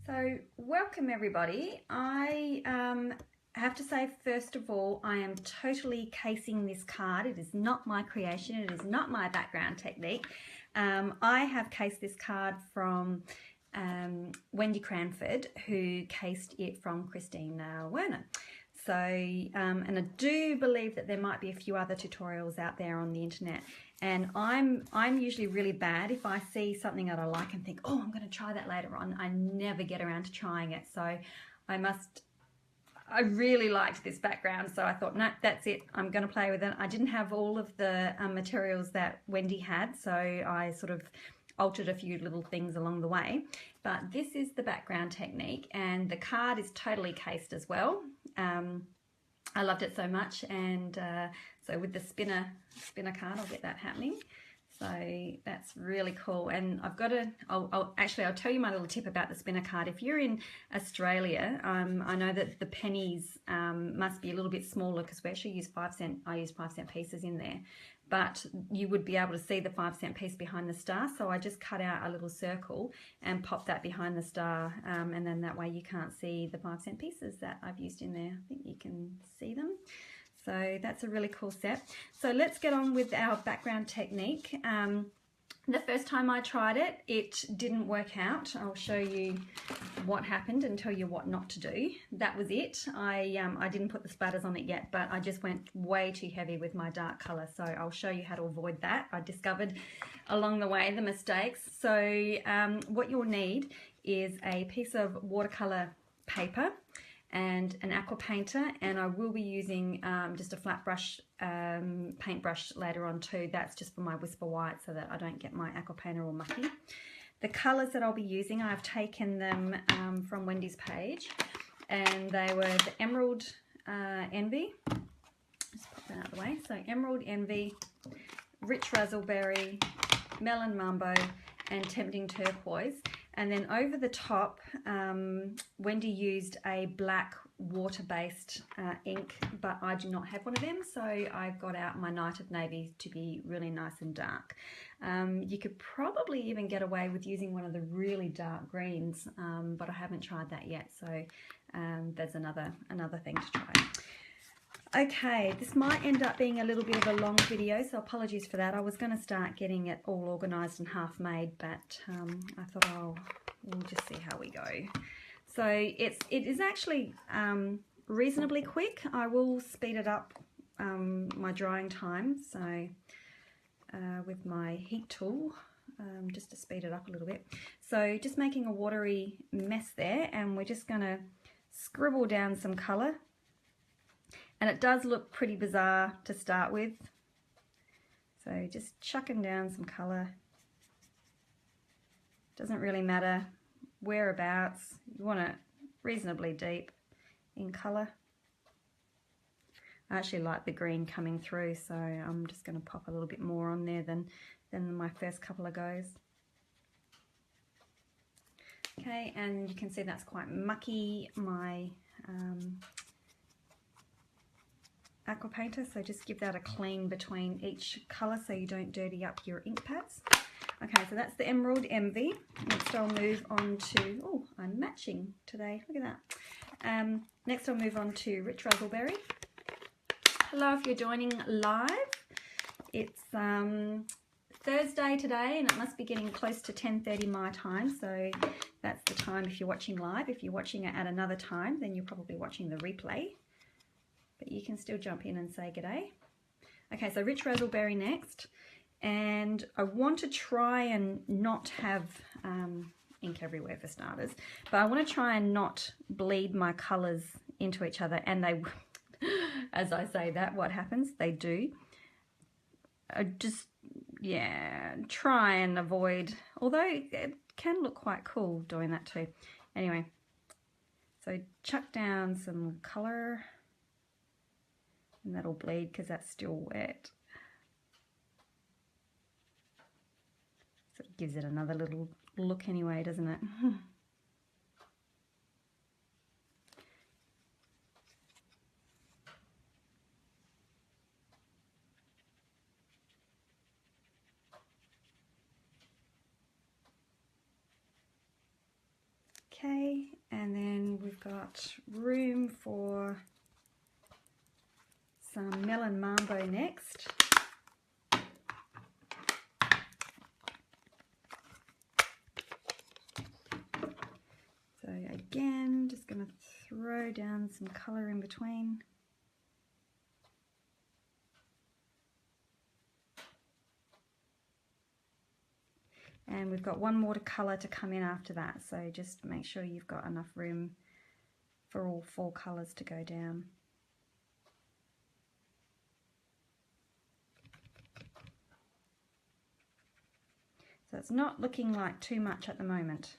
So welcome everybody. I have to say, first of all, I am totally casing this card. It is not my creation. It is not my background technique. I have cased this card from Wendy Cranford, who cased it from Christine Werner. So, and I do believe that there might be a few other tutorials out there on the internet. And I'm usually really bad if I see something that I like and think, oh, I'm going to try that later on. I never get around to trying it. So I really liked this background. So I thought, no, that's it. I'm going to play with it. I didn't have all of the materials that Wendy had. So I sort of altered a few little things along the way. But this is the background technique, and the card is totally cased as well. I loved it so much, and so with the spinner card, I'll get that happening. So that's really cool. And I've got I'll tell you my little tip about the spinner card. If you're in Australia, I know that the pennies must be a little bit smaller because we actually use 5-cent. I use 5-cent pieces in there, but you would be able to see the 5-cent piece behind the star. So I just cut out a little circle and pop that behind the star, and then that way you can't see the 5-cent pieces that I've used in there. I think you can see them. So that's a really cool set. So let's get on with our background technique. The first time I tried it, it didn't work out. I'll show you what happened and tell you what not to do. That was it. I didn't put the splatters on it yet, but I just went way too heavy with my dark color. So I'll show you how to avoid that. I discovered along the way the mistakes. So what you'll need is a piece of watercolor paper and an aqua painter, and I will be using just a flat brush paintbrush later on too. That's just for my Whisper White so that I don't get my aqua painter all mucky. The colours that I'll be using, I've taken them from Wendy's page, and they were the Emerald Envy. Just pop that out of the way. So Emerald Envy, Rich Razzleberry, Melon Mambo, and Tempting Turquoise. And then over the top, Wendy used a black water-based ink, but I do not have one of them, so I've got out my Night of Navy to be really nice and dark. You could probably even get away with using one of the really dark greens, but I haven't tried that yet, so there's another thing to try. Okay, this might end up being a little bit of a long video, so apologies for that. I was going to start getting it all organised and half made, but I thought we'll just see how we go. So it is actually reasonably quick. I will speed it up my drying time, so with my heat tool, just to speed it up a little bit. So just making a watery mess there, and we're just going to scribble down some colour. And it does look pretty bizarre to start with. So just chucking down some colour. Doesn't really matter whereabouts. You want it reasonably deep in colour. I actually like the green coming through, so I'm just going to pop a little bit more on there than my first couple of goes. Okay, and you can see that's quite mucky, my aqua painter, so just give that a clean between each colour so you don't dirty up your ink pads. Okay, so that's the Emerald Envy. Next I'll move on to, oh, I'm matching today, look at that. Next I'll move on to Rich Razzleberry. Hello if you're joining live. It's Thursday today, and it must be getting close to 10:30 my time, so that's the time if you're watching live. If you're watching it at another time, then you're probably watching the replay. But you can still jump in and say g'day. Okay, so Rich Razzleberry next. And I want to try and not have ink everywhere for starters. But I want to try and not bleed my colours into each other. And they, as I say that, what happens? They do. I just, yeah, try and avoid. Although it can look quite cool doing that too. Anyway, so chuck down some colour. And that'll bleed because that's still wet. So it gives it another little look anyway, doesn't it? Okay. And then we've got room for some Melon Mambo next. So again, just going to throw down some colour in between. And we've got one watercolour to come in after that, so just make sure you've got enough room for all 4 colours to go down. So it's not looking like too much at the moment.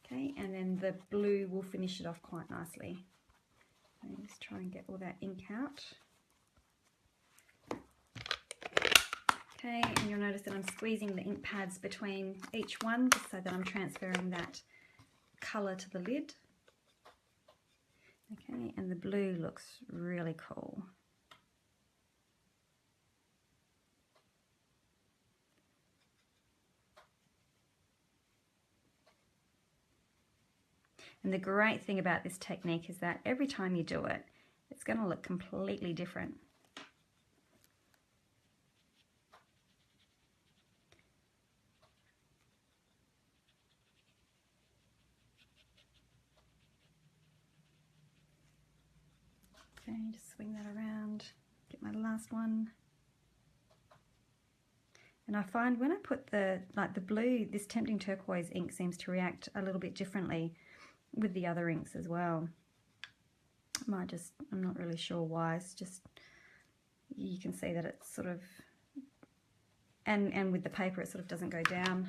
Okay, and then the blue will finish it off quite nicely. So just try and get all that ink out. Okay, and you'll notice that I'm squeezing the ink pads between each one just so that I'm transferring that colour to the lid. Okay, and the blue looks really cool. And the great thing about this technique is that every time you do it, it's going to look completely different. Okay, just swing that around, get my last one. And I find when I put the blue, this Tempting Turquoise ink seems to react a little bit differently with the other inks as well. I'm not really sure why. It's just, you can see that it's sort of, and with the paper it sort of doesn't go down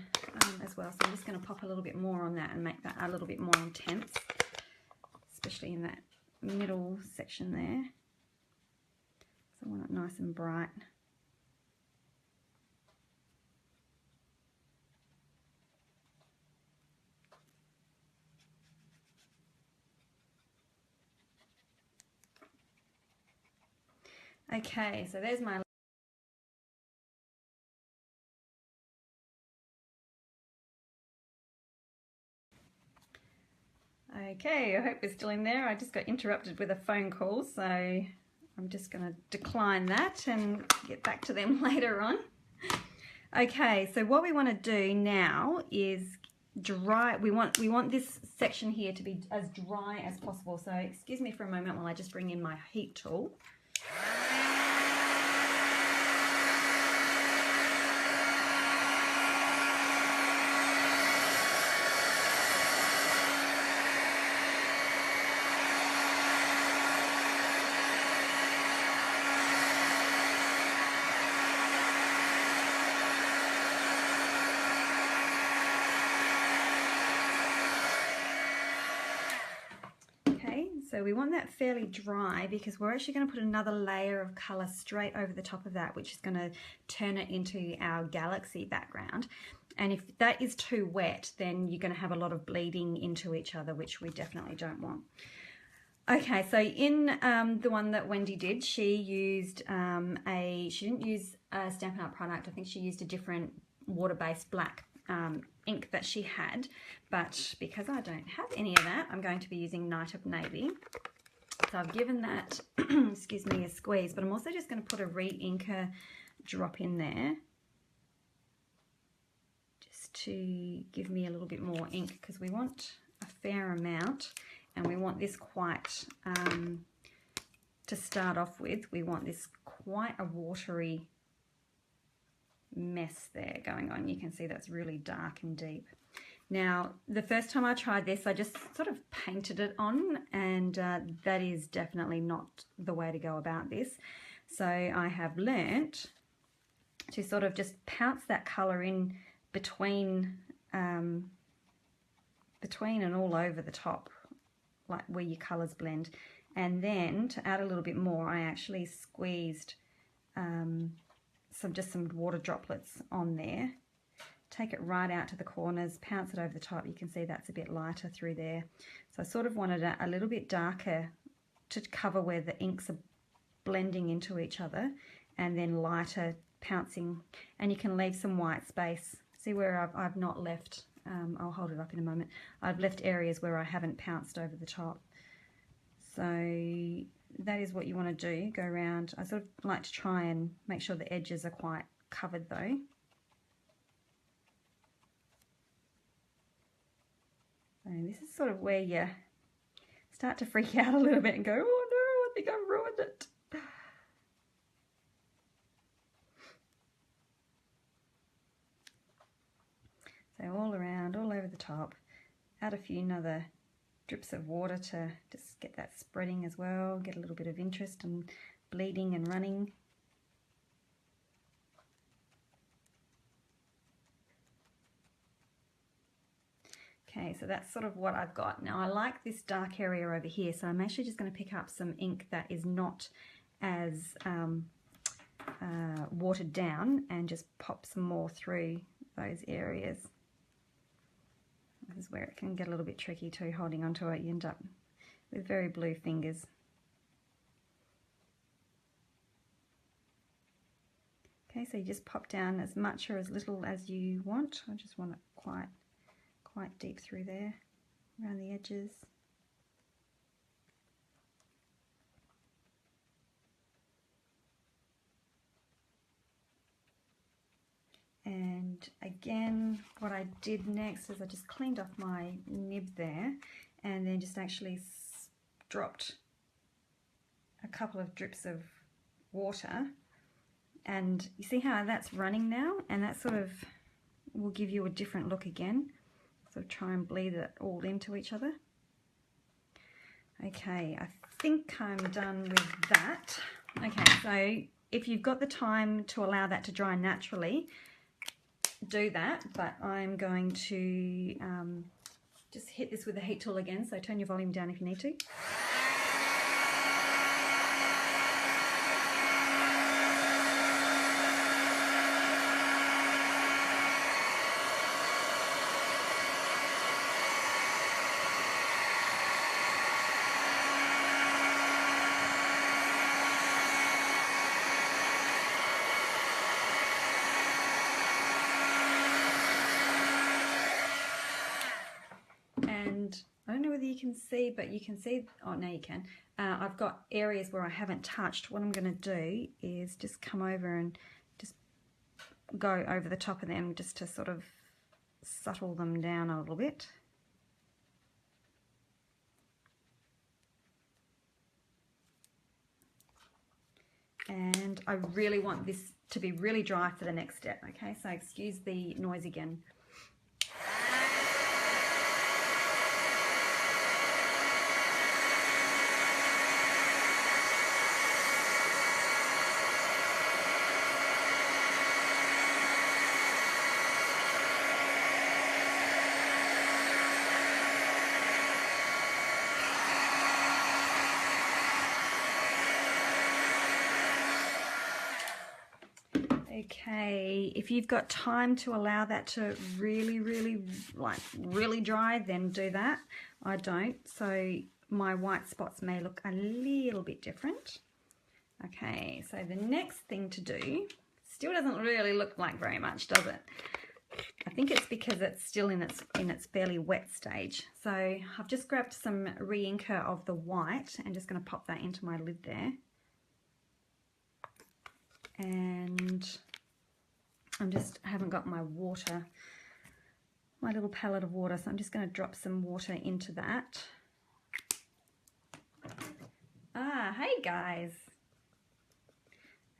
as well. So I'm just going to pop a little bit more on that and make that a little bit more intense, especially in that middle section there. So I want it nice and bright. Okay, so there's my Okay, I hope we're still in there. I just got interrupted with a phone call, so I'm just going to decline that and get back to them later on. Okay, so what we want to do now is dry. We want this section here to be as dry as possible. So excuse me for a moment while I just bring in my heat tool. So we want that fairly dry because we're actually going to put another layer of colour straight over the top of that, which is going to turn it into our galaxy background. And if that is too wet, then you're going to have a lot of bleeding into each other, which we definitely don't want. Okay, so in the one that Wendy did, she used she didn't use a Stampin' Up product. I think she used a different water-based black ink that she had, but because I don't have any of that, I'm going to be using Night of Navy. So I've given that, excuse me, a squeeze, but I'm also just going to put a re-inker drop in there just to give me a little bit more ink, because we want a fair amount and we want this quite, to start off with, we want this quite a watery mess there going on. You can see that's really dark and deep. Now, the first time I tried this, I just sort of painted it on, and that is definitely not the way to go about this. So I have learnt to sort of just pounce that colour in between and all over the top, like where your colours blend. And then to add a little bit more, I actually squeezed just some water droplets on there. Take it right out to the corners, pounce it over the top. You can see that's a bit lighter through there. So I sort of wanted it a little bit darker to cover where the inks are blending into each other, and then lighter pouncing, and you can leave some white space. See where I've not left, I'll hold it up in a moment. I've left areas where I haven't pounced over the top. So that is what you want to do, go around. I sort of like to try and make sure the edges are quite covered though. So this is sort of where you start to freak out a little bit and go, oh no, I think I've ruined it. So all around, all over the top, add a few other drips of water to just get that spreading as well, get a little bit of interest and bleeding and running. Okay, so that's sort of what I've got. Now I like this dark area over here, so I'm actually just going to pick up some ink that is not as watered down and just pop some more through those areas. This is where it can get a little bit tricky too, holding onto it. You end up with very blue fingers. Okay, so you just pop down as much or as little as you want. I just want it quite deep through there, around the edges. And again, what I did next is I just cleaned off my nib there and then just actually dropped a couple of drips of water. And you see how that's running now? And that sort of will give you a different look again. So try and bleed it all into each other. Okay, I think I'm done with that. Okay, so if you've got the time to allow that to dry naturally, do that, but I'm going to just hit this with the heat tool again, so turn your volume down if you need to. I don't know whether you can see, but you can see, oh, now you can. I've got areas where I haven't touched. What I'm going to do is just come over and just go over the top of them just to sort of settle them down a little bit. And I really want this to be really dry for the next step, okay? So excuse the noise again. Okay, if you've got time to allow that to really dry, then do that. I don't, so my white spots may look a little bit different. Okay, so the next thing to do, still doesn't really look like very much, does it? I think it's because it's still in its fairly wet stage. So I've just grabbed some re-inker of the white and just going to pop that into my lid there. And I haven't got my water, my little palette of water, so I'm just going to drop some water into that. Ah, hey guys.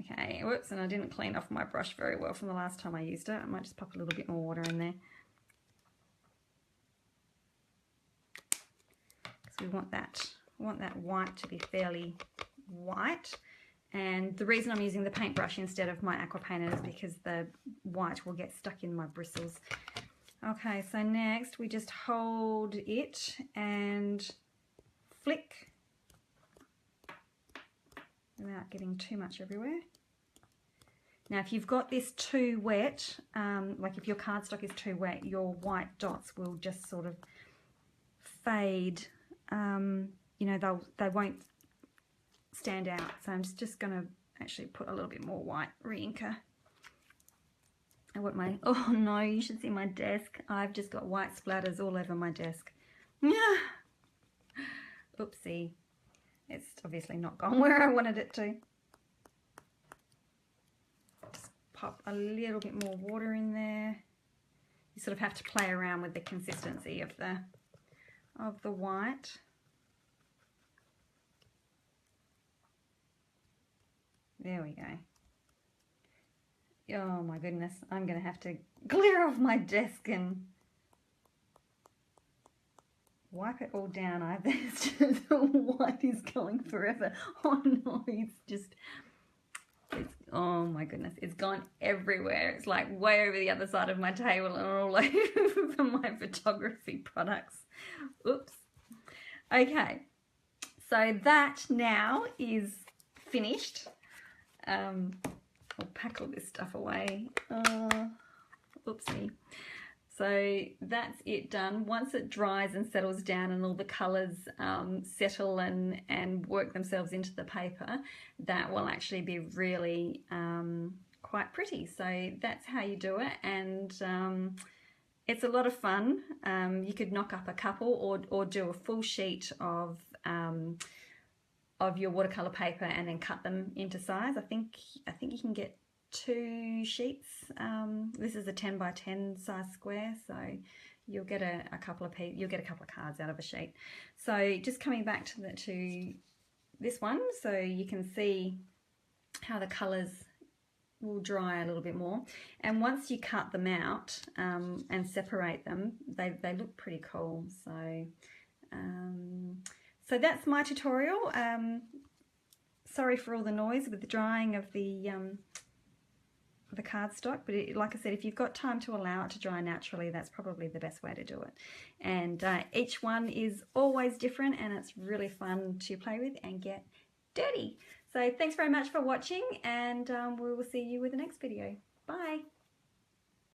Okay, whoops, and I didn't clean off my brush very well from the last time I used it. I might just pop a little bit more water in there. Because we want that white to be fairly white. And the reason I'm using the paintbrush instead of my aqua painter is because the white will get stuck in my bristles. Okay, so next we just hold it and flick without getting too much everywhere. Now if you've got this too wet, like if your cardstock is too wet, your white dots will just sort of fade. You know, they won't stand out. So I'm just going to actually put a little bit more white re-inker oh no, you should see my desk. I've just got white splatters all over my desk. Yeah. Oopsie. It's obviously not gone where I wanted it to. Just pop a little bit more water in there. You sort of have to play around with the consistency of the white. There we go. Oh my goodness, I'm going to have to clear off my desk and wipe it all down. The white is going forever. Oh no, oh my goodness, it's gone everywhere. It's like way over the other side of my table and all over my photography products. Oops. Okay, so that now is finished. I'll pack all this stuff away. Oopsie. So that's it done. Once it dries and settles down and all the colours settle and work themselves into the paper, that will actually be really quite pretty. So that's how you do it, and it's a lot of fun. You could knock up a couple or do a full sheet of your watercolour paper and then cut them into size. I think you can get 2 sheets. This is a 10 by 10 size square, so you'll get a couple of cards out of a sheet. So just coming back to this one, so you can see how the colours will dry a little bit more, and once you cut them out and separate them, they look pretty cool. So that's my tutorial. Sorry for all the noise with the drying of the cardstock, but like I said, if you've got time to allow it to dry naturally, that's probably the best way to do it. And each one is always different, and it's really fun to play with and get dirty. So thanks very much for watching, and we will see you with the next video. Bye.